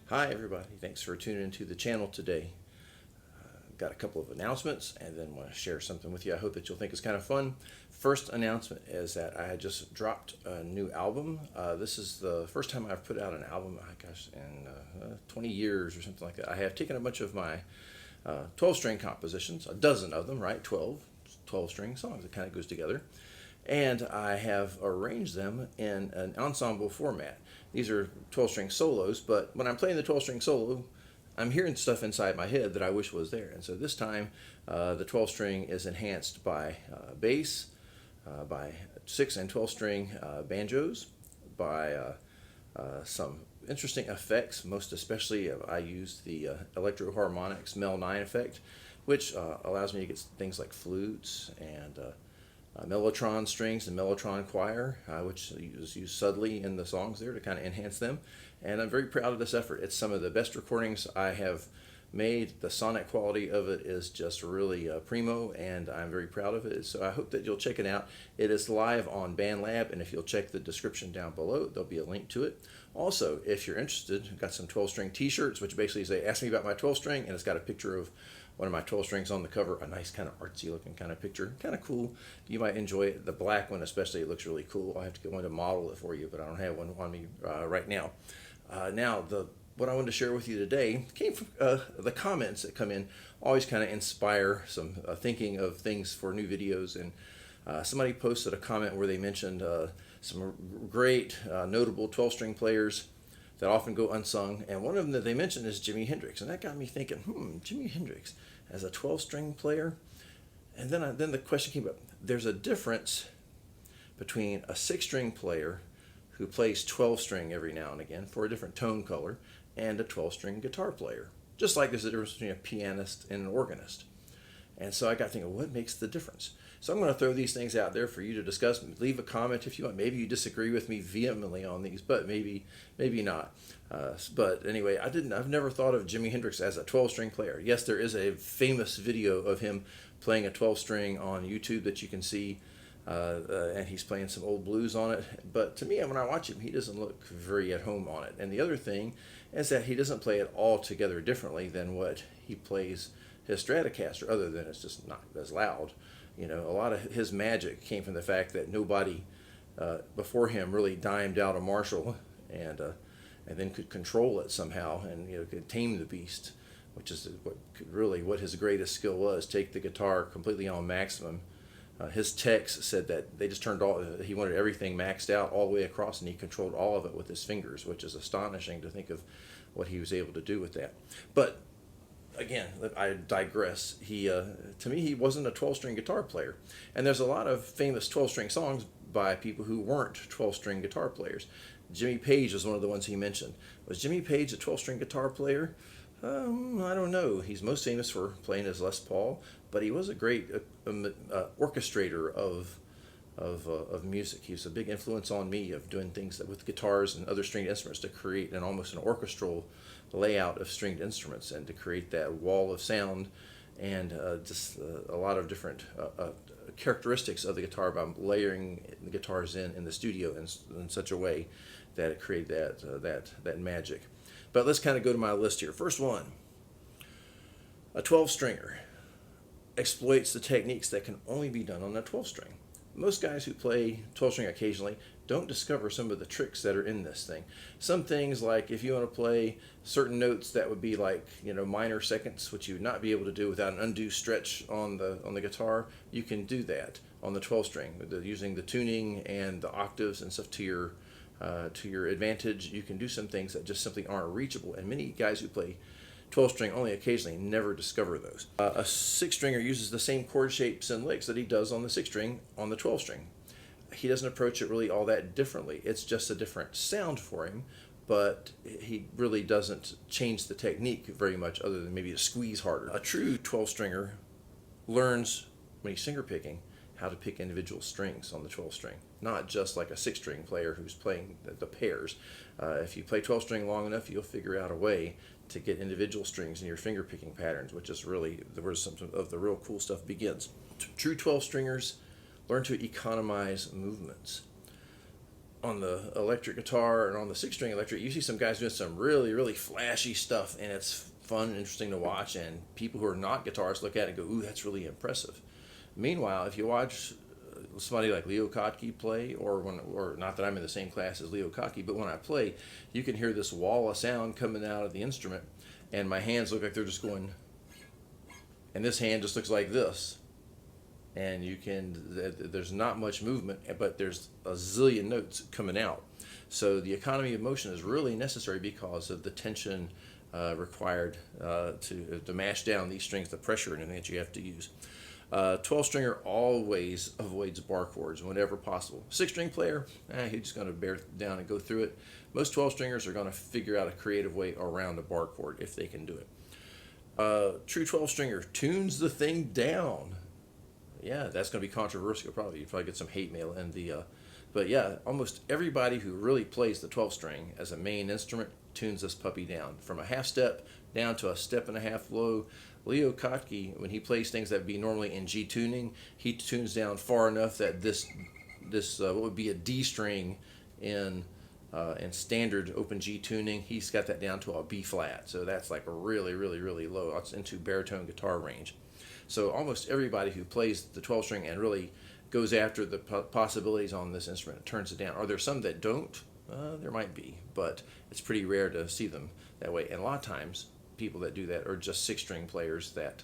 Hi everybody, thanks for tuning into the channel today. Got a couple of announcements and then want to share something with you I hope that you'll think is kind of fun. First announcement is that I just dropped a new album. This is the first time I've put out an album, in 20 years or something like that. I have taken a bunch of my 12-string compositions, a dozen of them, right? 12-string songs. It kind of goes together. And I have arranged them in an ensemble format. These are 12-string solos, but when I'm playing the 12-string solo, I'm hearing stuff inside my head that I wish was there. And so this time, the 12-string is enhanced by bass, by 6 and 12-string banjos, by some interesting effects. Most especially, I used the Electro Harmonix Mel 9 effect, which allows me to get things like flutes and mellotron strings and mellotron choir, which is used subtly in the songs there to kind of enhance them. And I'm very proud of this effort. It's some of the best recordings I have made. The sonic quality of it is just really primo, and I'm very proud of it. So I hope that you'll check it out. It is live on BandLab, and if you'll check the description down below, there'll be a link to it. Also, if you're interested, I've got some 12-string t-shirts, which basically say, ask me about my 12-string, and it's got a picture of one of my 12 strings on the cover, a nice kind of artsy looking kind of picture, kind of cool. You might enjoy it. The black one especially, it looks really cool. I have to get one to model it for you, but I don't have one on me right now. What I wanted to share with you today came from the comments that come in. Always kind of inspire some thinking of things for new videos. And somebody posted a comment where they mentioned some great notable 12-string players that often go unsung, and one of them that they mentioned is Jimi Hendrix, and that got me thinking, Jimi Hendrix as a 12-string player. And then the question came up. There's a difference between a 6-string player who plays 12-string every now and again for a different tone color and a 12-string guitar player, just like there's a difference between a pianist and an organist. And so I got thinking, what makes the difference? So I'm going to throw these things out there for you to discuss. Leave a comment if you want. Maybe you disagree with me vehemently on these, but maybe not. But anyway, I've never thought of Jimi Hendrix as a 12-string player. Yes, there is a famous video of him playing a 12-string on YouTube that you can see, and he's playing some old blues on it. But to me, when I watch him, he doesn't look very at home on it. And the other thing is that he doesn't play it altogether differently than what he plays his Stratocaster, other than it's just not as loud. You know, a lot of his magic came from the fact that nobody before him really dimed out a Marshall and then could control it somehow, and could tame the beast, which is what his greatest skill was. Take the guitar completely on maximum. His techs said that they just he wanted everything maxed out all the way across, and he controlled all of it with his fingers, which is astonishing to think of what he was able to do with that. But again, I digress. To me, he wasn't a 12-string guitar player. And there's a lot of famous 12-string songs by people who weren't 12-string guitar players. Jimmy Page was one of the ones he mentioned. Was Jimmy Page a 12-string guitar player? I don't know. He's most famous for playing his Les Paul, but he was a great orchestrator of music. He was a big influence on me of doing things with guitars and other stringed instruments to create almost an orchestral layout of stringed instruments and to create that wall of sound and just a lot of different characteristics of the guitar by layering the guitars in the studio in such a way that it created that magic. But let's kind of go to my list here. First one, a 12-stringer exploits the techniques that can only be done on a 12-string. Most guys who play 12-string occasionally don't discover some of the tricks that are in this thing. Some things, like if you want to play certain notes that would be like minor seconds, which you would not be able to do without an undue stretch on the guitar, you can do that on the 12-string using the tuning and the octaves and stuff to your advantage. You can do some things that just simply aren't reachable, and many guys who play 12-string only occasionally never discover those. A 6-stringer uses the same chord shapes and licks that he does on the 6-string on the 12-string. He doesn't approach it really all that differently. It's just a different sound for him, but he really doesn't change the technique very much, other than maybe to squeeze harder. A true 12-stringer learns, when he's finger picking, how to pick individual strings on the 12-string, not just like a 6-string player who's playing the pairs. If you play 12-string long enough, you'll figure out a way to get individual strings in your finger picking patterns, which is really where some of the real cool stuff begins. True 12-stringers learn to economize movements. on the electric guitar and on the six string electric, you see some guys doing some really, really flashy stuff, and it's fun and interesting to watch. And people who are not guitarists look at it and go, "Ooh, that's really impressive." Meanwhile, if you watch somebody like Leo Kottke play, or not that I'm in the same class as Leo Kottke, but when I play, you can hear this wall of sound coming out of the instrument, and my hands look like they're just going, and this hand just looks like this. And there's not much movement, but there's a zillion notes coming out. So the economy of motion is really necessary because of the tension required to mash down these strings, the pressure and everything that you have to use. 12 stringer always avoids bar chords whenever possible. 6 string player, he's just going to bear down and go through it. Most 12 stringers are going to figure out a creative way around a bar chord if they can do it. True 12 stringer tunes the thing down. Yeah, that's going to be controversial. You probably get some hate mail in but yeah, almost everybody who really plays the 12 string as a main instrument tunes this puppy down from a half step down to a step and a half low. Leo Kottke, when he plays things that would be normally in G tuning, he tunes down far enough that this what would be a D string in standard open G tuning, he's got that down to a B flat. So that's like a really, really, really low. It's into baritone guitar range. So almost everybody who plays the 12 string and really goes after the possibilities on this instrument turns it down. Are there some that don't? There might be, but it's pretty rare to see them that way. And a lot of times, people that do that are just 6 string players that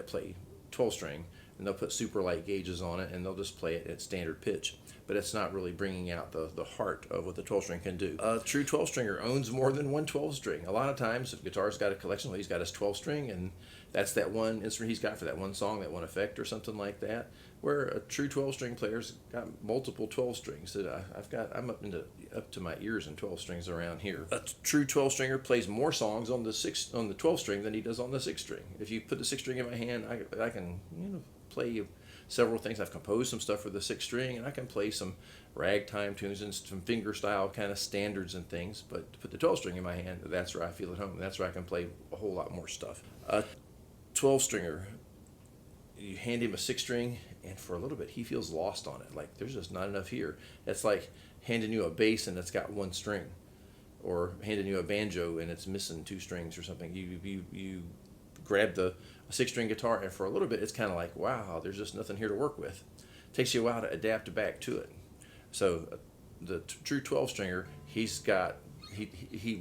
play 12 string, and they'll put super light gauges on it, and they'll just play it at standard pitch. But it's not really bringing out the heart of what the 12 string can do. A true 12 stringer owns more than one 12 string. A lot of times, if a guitarist's got a collection, well, he's got his 12 string, and that's that one instrument he's got for that one song, that one effect, or something like that. Where a true 12 string player's got multiple 12 strings that I'm up to my ears in 12 strings around here. A true 12 stringer plays more songs on the 12 string than he does on the 6 string. If you put the 6 string in my hand, I can play several things. I've composed some stuff for the 6 string, and I can play some ragtime tunes and some finger style kind of standards and things. But to put the 12 string in my hand, that's where I feel at home. That's where I can play a whole lot more stuff. A 12 stringer, you hand him a 6 string, and for a little bit he feels lost on it. Like there's just not enough here. It's like handing you a bass and it's got 1 string, or handing you a banjo and it's missing 2 strings or something. You grab a 6 string guitar, and for a little bit it's kind of like, wow, there's just nothing here to work with. It takes you a while to adapt back to it. So the true 12 stringer, he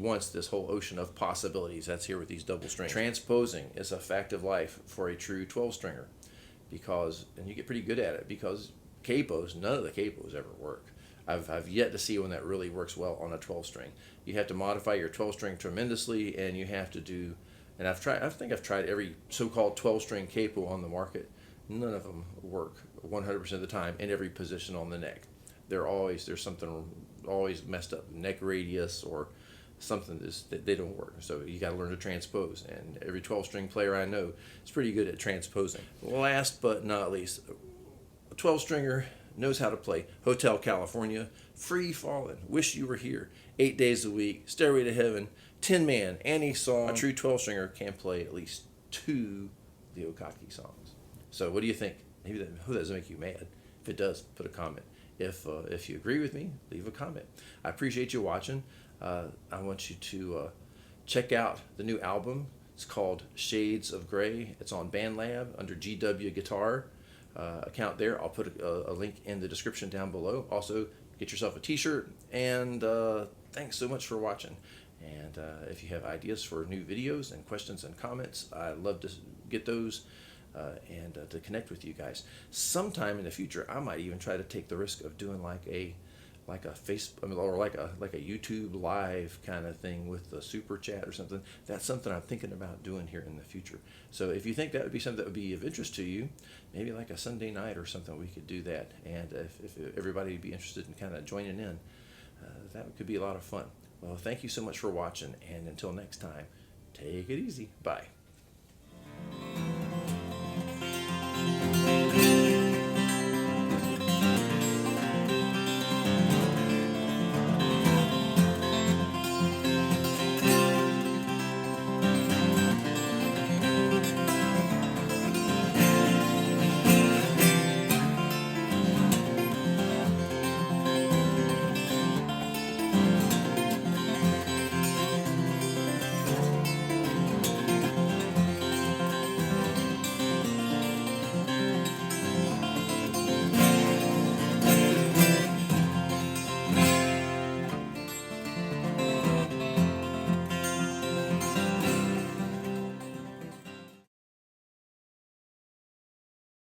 wants this whole ocean of possibilities that's here with these double strings. Transposing is a fact of life for a true 12 stringer, and you get pretty good at it, because capos, none of the capos ever work. I've yet to see one that really works well on a 12 string. You have to modify your 12 string tremendously, and you have to do, and I think I've tried every so-called 12 string capo on the market. None of them work 100% of the time in every position on the neck. There's something always messed up, neck radius or something that they don't work. So you got to learn to transpose, and every 12 string player I know is pretty good at transposing. Last but not least, a 12 stringer knows how to play Hotel California, Free Fallin', Wish You Were Here, 8 Days a Week, Stairway to Heaven, Tin Man, Any Song. A true 12 stringer can play at least 2 Leo Kottke songs. So what do you think? Maybe that doesn't make you mad. If it does, put a comment. If you agree with me, leave a comment. I appreciate you watching. I want you to check out the new album. It's called Shades of Grey. It's on BandLab under GW Guitar account there. I'll put a link in the description down below. Also, get yourself a t-shirt, and thanks so much for watching. And if you have ideas for new videos and questions and comments, I'd love to get those and to connect with you guys. Sometime in the future, I might even try to take the risk of doing like a Facebook, or like a YouTube live kind of thing with the super chat or something. That's something I'm thinking about doing here in the future. So if you think that would be something that would be of interest to you, maybe like a Sunday night or something, we could do that. And if everybody would be interested in kind of joining in, that could be a lot of fun. Well, thank you so much for watching, and until next time, take it easy. Bye.